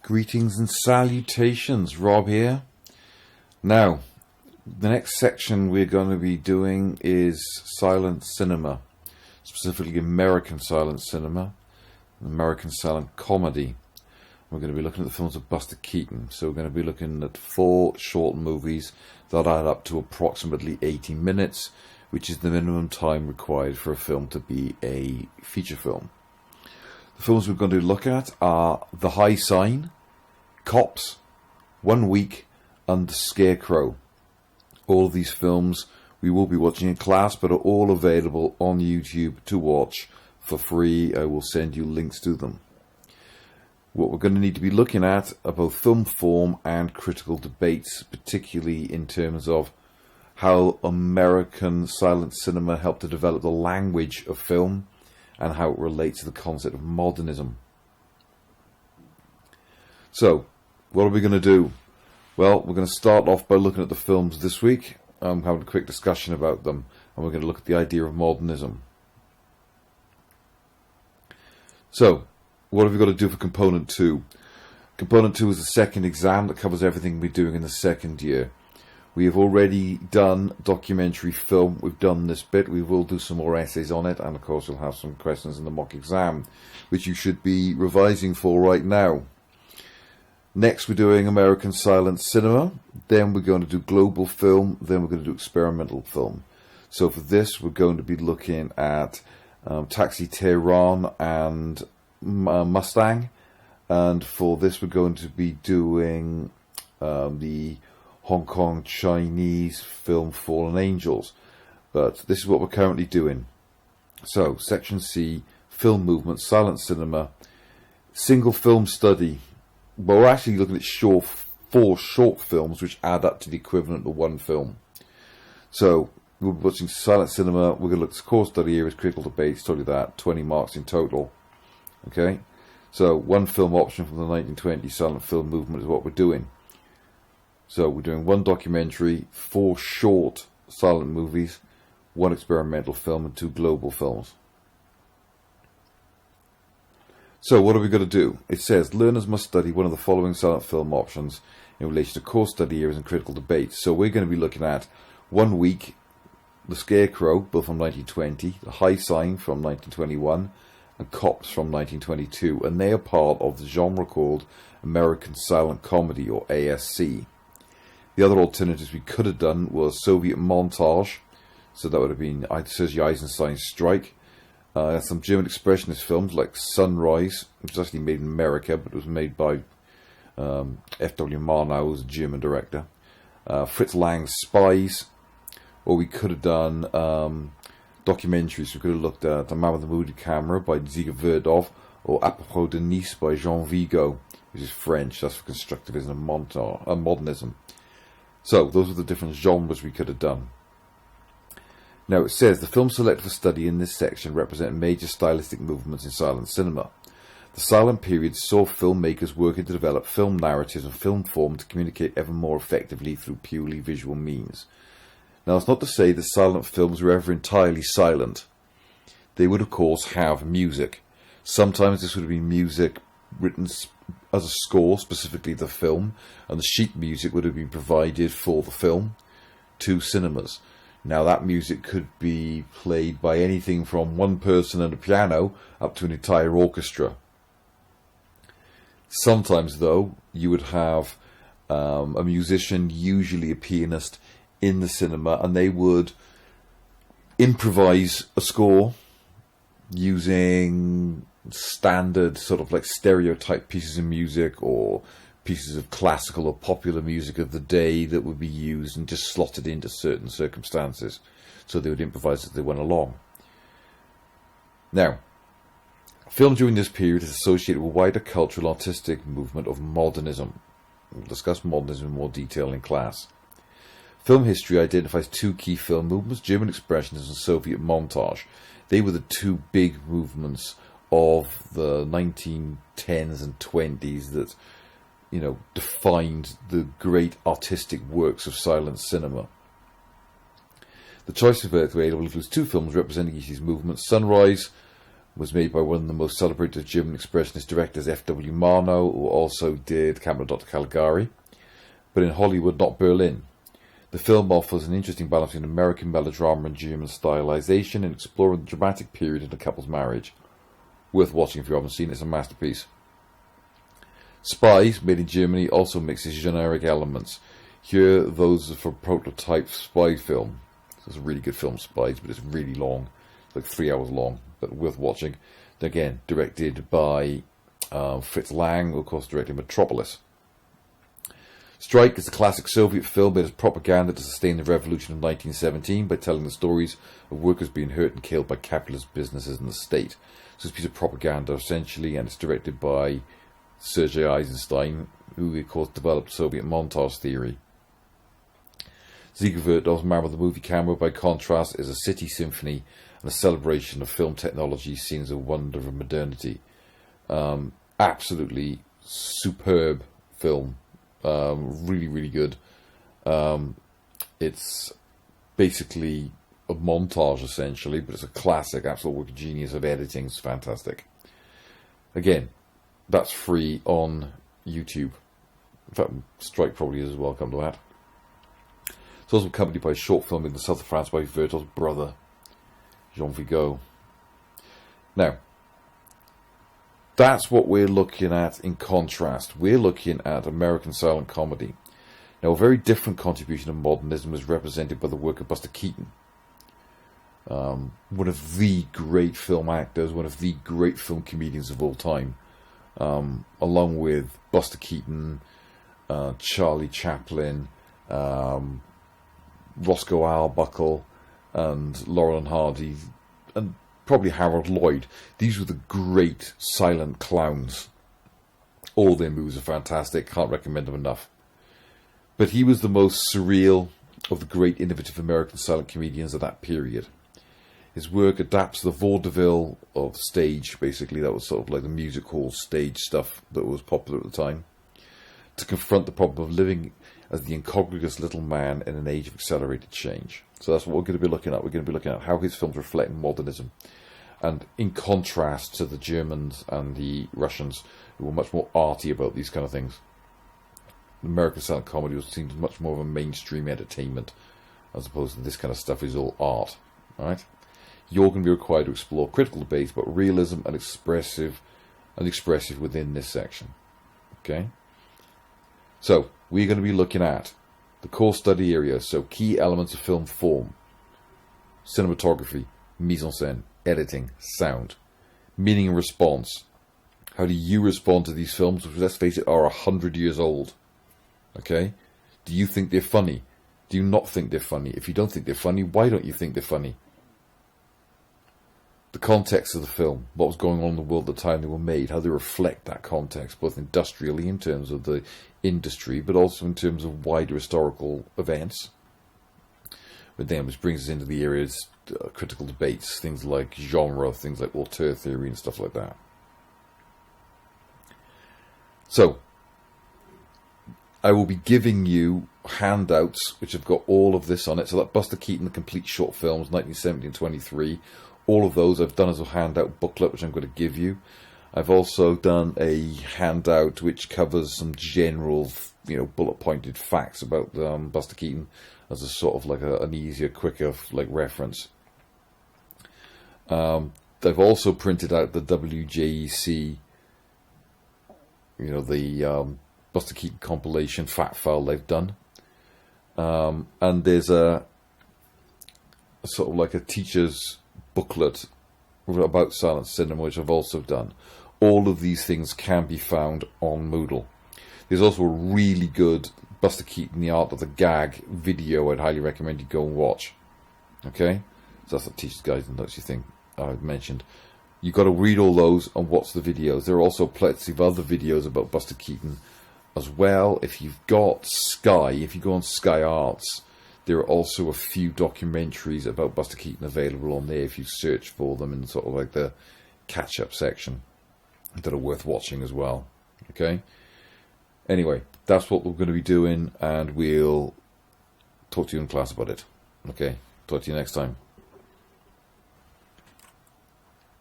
Greetings and salutations, Rob here. Now, the next section we're going to be doing is silent cinema, specifically American silent cinema, American silent comedy. We're going to be looking at the films of Buster Keaton. So we're going to be looking at 4 short movies that add up to approximately 80 minutes, which is the minimum time required for a film to be a feature film. The films we're going to look at are The High Sign, Cops, 1 Week, and The Scarecrow. All of these films we will be watching in class, but are all available on YouTube to watch for free. I will send you links to them. What we're going to need to be looking at are both film form and critical debates, particularly in terms of how American silent cinema helped to develop the language of film and how it relates to the concept of modernism. So, what are we going to do? Well, we're going to start off by looking at the films this week, having a quick discussion about them, and we're going to look at the idea of modernism. So, what have we got to do for Component 2? Component 2 is the second exam that covers everything we're doing in the second year. We have already done documentary film. We've done this bit. We will do some more essays on it, and of course we'll have some questions in the mock exam, which you should be revising for right now. Next we're doing American silent cinema, then we're going to do global film, then we're going to do experimental film. So for this we're going to be looking at Taxi Tehran and Mustang, and for this we're going to be doing the Hong Kong Chinese film Fallen Angels. But this is what we're currently doing. So, Section C, film movement, silent cinema, single film study. Well, we're actually looking at 4 short films which add up to the equivalent of 1 film. So, we'll be watching silent cinema, we're going to look at the core study areas, critical debate, study that, 20 marks in total. Okay? So, 1 film option from the 1920s silent film movement is what we're doing. So we're doing 1 documentary, 4 short silent movies, 1 experimental film, and 2 global films. So what are we going to do? It says learners must study one of the following silent film options in relation to core study areas and critical debates. So we're going to be looking at 1 Week, The Scarecrow, both from 1920, The High Sign from 1921, and Cops from 1922. And they are part of the genre called American Silent Comedy, or ASC. The other alternatives we could have done was Soviet Montage, so that would have been Sergei Eisenstein's Strike. Some German expressionist films like Sunrise, which was actually made in America, but it was made by F.W. Murnau, who's a German director. Fritz Lang's Spies, or we could have done documentaries. We could have looked at A Man with a Moody Camera by Dziga Verdov, or Apropos de Nice by Jean Vigo, which is French. That's for constructivism and modernism. So, those are the different genres we could have done. Now, it says, the films selected for study in this section represent major stylistic movements in silent cinema. The silent period saw filmmakers working to develop film narratives and film form to communicate ever more effectively through purely visual means. Now, it's not to say that silent films were ever entirely silent. They would, of course, have music. Sometimes this would have been music written as a score, specifically the film, and the sheet music would have been provided for the film to cinemas. Now that music could be played by anything from 1 person and a piano up to an entire orchestra. Sometimes though you would have a musician, usually a pianist, in the cinema, and they would improvise a score using standard sort of like stereotype pieces of music or pieces of classical or popular music of the day that would be used and just slotted into certain circumstances. So they would improvise as they went along. Now, film during this period is associated with a wider cultural artistic movement of modernism. We'll discuss modernism in more detail in class. Film history identifies 2 key film movements, German Expressionism and Soviet Montage. They were the 2 big movements of the 1910s and 20s that, defined the great artistic works of silent cinema. The choice available includes 2 films representing each of these movements, Sunrise was made by one of the most celebrated German expressionist directors, F.W. Marnow, who also did Camera Dr. Caligari, but in Hollywood, not Berlin. The film offers an interesting balance between American melodrama and German stylization and exploring the dramatic period in a couple's marriage. Worth watching if you haven't seen it, it's a masterpiece. Spies, made in Germany, also mixes generic elements. Here, those are for prototype spy film. It's a really good film, Spies, but it's really long. It's like 3 hours long, but worth watching. Again, directed by Fritz Lang, who of course directed Metropolis. Strike is a classic Soviet film made as propaganda to sustain the revolution of 1917 by telling the stories of workers being hurt and killed by capitalist businesses and the state. So it's a piece of propaganda, essentially, and it's directed by Sergei Eisenstein, who of course developed Soviet montage theory. Ziegfeld, Man with the Movie Camera, by contrast, is a city symphony and a celebration of film technology seen as a wonder of modernity. Absolutely superb film. Really, really good. It's basically a montage, essentially, but it's a classic, absolute work of genius of editing. It's fantastic. Again, that's free on YouTube. In fact, Strike probably is as well, come to that. It's also accompanied by a short film in the south of France by Vertol's brother, Jean Vigo. Now, that's what we're looking at in contrast. We're looking at American silent comedy. Now, a very different contribution of modernism was represented by the work of Buster Keaton. One of the great film actors, one of the great film comedians of all time. Along with Buster Keaton, Charlie Chaplin, Roscoe Arbuckle, and Laurel and Hardy, and probably Harold Lloyd. These were the great silent clowns. All their movies are fantastic. Can't recommend them enough. But he was the most surreal of the great innovative American silent comedians of that period. His work adapts the vaudeville of stage, basically. That was sort of like the music hall stage stuff that was popular at the time, to confront the problem of living as the incongruous little man in an age of accelerated change. So that's what we're going to be looking at. We're going to be looking at how his films reflect modernism, and in contrast to the Germans and the Russians, who were much more arty about these kind of things. American silent comedy was seen as much more of a mainstream entertainment, as opposed to this kind of stuff is all art. All right, you're going to be required to explore critical debates about realism and expressive within this section. Okay, so we're going to be looking at the core study areas, so key elements of film form, cinematography, mise en scène, editing, sound, meaning and response. How do you respond to these films, which, let's face it, are 100 years old? Okay? Do you think they're funny? Do you not think they're funny? If you don't think they're funny, why don't you think they're funny? The context of the film, what was going on in the world at the time they were made, how they reflect that context, both industrially in terms of the industry, but also in terms of wider historical events. But then, which brings us into the areas, critical debates, things like genre, things like auteur theory and stuff like that. So, I will be giving you handouts which have got all of this on it. So that Buster Keaton, the complete short films, 1970 and 23, all of those I've done as a handout booklet, which I'm going to give you. I've also done a handout which covers some general, bullet-pointed facts about Buster Keaton as a sort of like an easier, quicker reference. I've also printed out the WJEC, the Buster Keaton compilation fat file they've done. And there's a sort of like a teacher's booklet about silent cinema, which I've also done. All of these things can be found on Moodle. There's also a really good Buster Keaton, The Art of the Gag video I'd highly recommend you go and watch. Okay? So that's the teacher's guide and that's your thing I've mentioned. You've got to read all those and watch the videos. There are also plenty of other videos about Buster Keaton as well. If you've got Sky, if you go on Sky Arts, there are also a few documentaries about Buster Keaton available on there if you search for them in sort of like the catch-up section that are worth watching as well. Okay? Anyway, that's what we're going to be doing, and we'll talk to you in class about it. Okay? Talk to you next time.